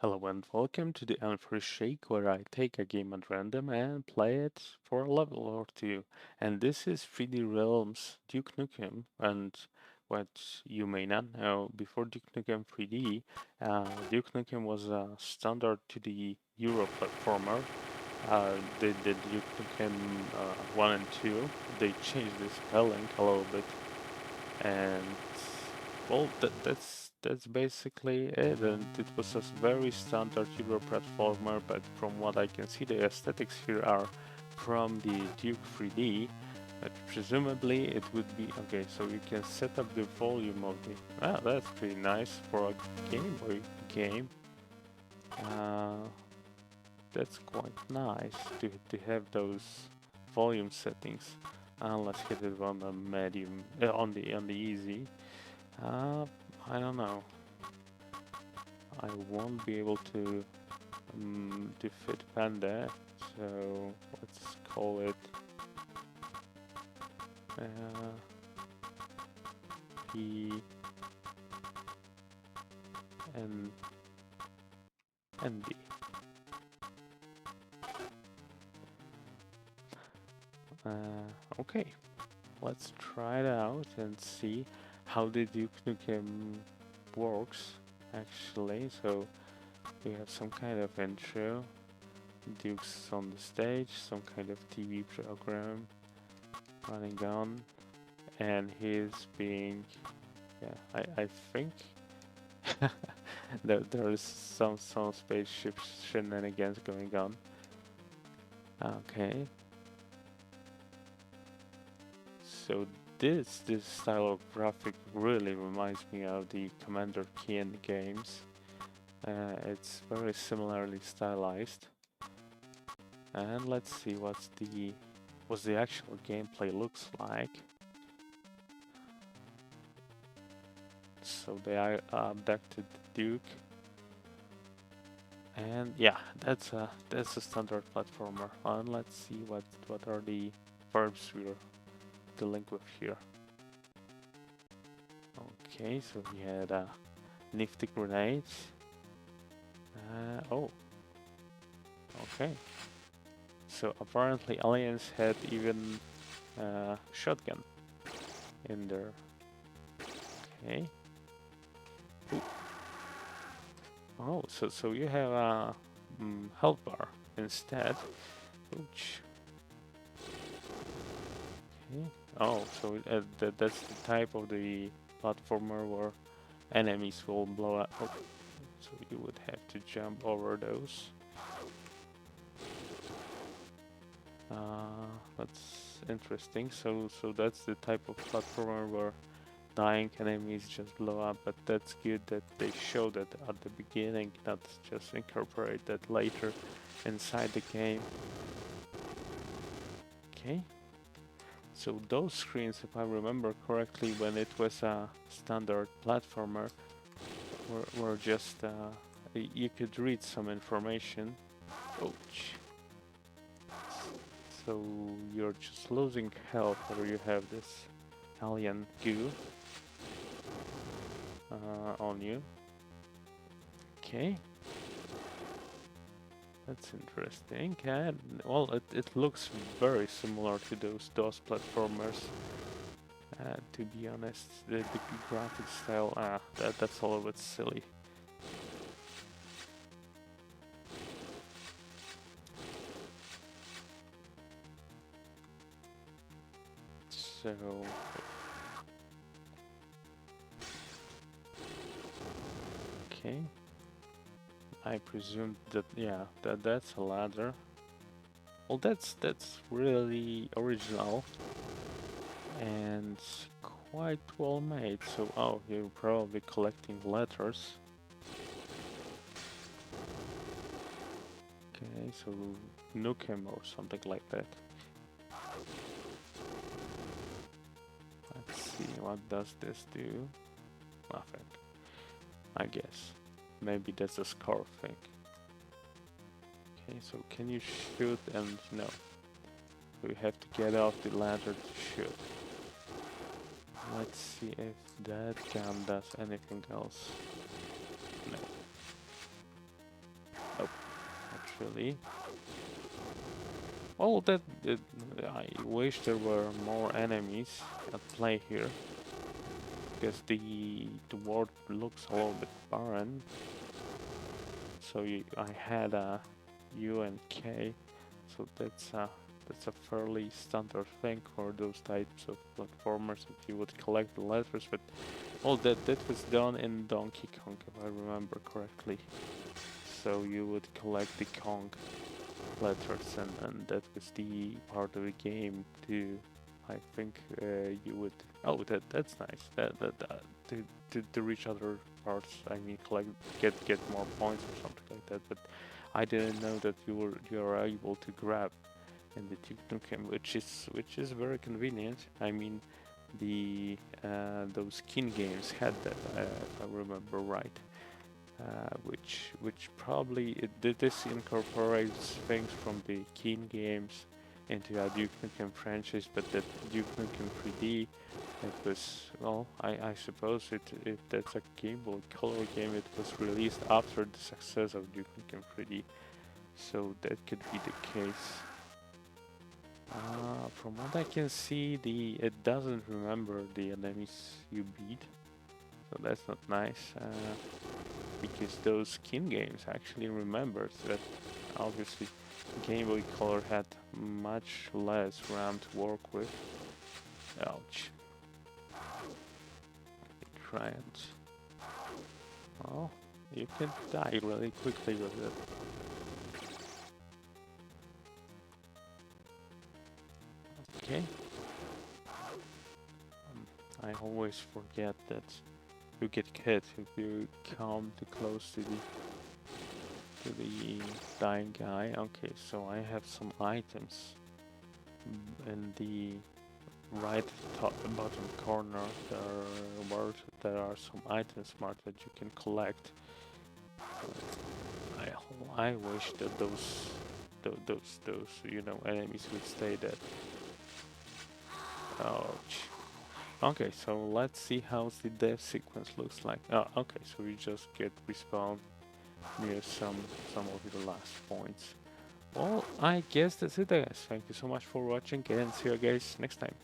Hello and welcome to the Unfair Shake, where I take a game at random and play it for a level or two. And this is 3D Realms Duke Nukem. And what you may not know, before Duke Nukem 3D, Duke Nukem was a standard to the Euro platformer. The Duke Nukem 1 and 2, they changed the spelling a little bit, and well, that's basically it. And it was a very standard Euro platformer, but from what I can see, the aesthetics here are from the Duke 3D. But presumably it would be okay. So you can set up the volume of the. Ah, that's pretty nice for a Game Boy game. Uh, that's quite nice to have those volume settings. Let's hit it on the medium, on the easy. Uh, I don't know. I won't be able to fit Panda, so let's call it uh, P N N D. Okay, let's try it out and see how the Duke Nukem works actually. So we have some kind of intro. Duke's on the stage, some kind of TV program running on, and he's being, yeah, I think there is some spaceship shenanigans going on. Okay, so this style of graphic really reminds me of the Commander Keen games. It's very similarly stylized, and let's see what the actual gameplay looks like. So they are abducted the Duke, and yeah, that's a standard platformer. And let's see what are the verbs we're dealing with here. Okay, so we had nifty grenades. Oh, okay. So apparently aliens had even shotgun in there. Okay. Ooh. Oh, so you have a health bar instead. Ouch. Okay. Oh, so that's the type of the platformer where enemies will blow up. Oh, so you would have to jump over those. That's interesting. So that's the type of platformer where dying enemies just blow up, but that's good that they show that at the beginning, not just incorporate that later inside the game. Okay. So those screens, if I remember correctly, when it was a standard platformer, were just you could read some information. Ouch. So you're just losing health, or you have this alien goo on you. Okay. That's interesting. And well, it looks very similar to those DOS platformers. To be honest, the graphic style, that's a little bit silly. So, okay. I presume that, yeah, that's a ladder. Well, that's really original and quite well made. So, oh, you're probably collecting letters. Okay, so Nukem or something like that. Let's see, what does this do? Nothing, I guess. Maybe that's a scar thing. Okay, so can you shoot and no. We have to get off the ladder to shoot. Let's see if that gun does anything else. No. actually. Oh, I wish there were more enemies at play here, because the world looks a little bit barren. So I had a U and K, so that's a fairly standard thing for those types of platformers that you would collect the letters. But all that was done in Donkey Kong, if I remember correctly. So you would collect the Kong letters, and that was the part of the game to, I think, you would. Oh, that's nice. That to reach other parts. I mean, collect, get more points or something like that. But I didn't know that you are able to grab in the Duke Nukem, which is very convenient. I mean, the those skin games had that, if I remember right. Which probably this incorporates things from the Keen games into a Duke Nukem franchise, but that Duke Nukem 3D, it was, well, I suppose if that's a Game Boy Color game, it was released after the success of Duke Nukem 3D, so that could be the case. From what I can see, it doesn't remember the enemies you beat, so that's not nice. Because those skin games actually remembers that obviously Game Boy Color had much less RAM to work with. Ouch. Try it. Well, you can die really quickly with it. Okay. I always forget that you get hit if you come too close to the dying guy. Okay, so I have some items in the right top bottom corner. There are some items marked that you can collect. I wish that those enemies would stay dead. Ouch. Okay, so let's see how the death sequence looks like. Oh, okay, so we just get respawned near some of the last points. Well, I guess that's it, guys. Thank you so much for watching, and see you guys next time.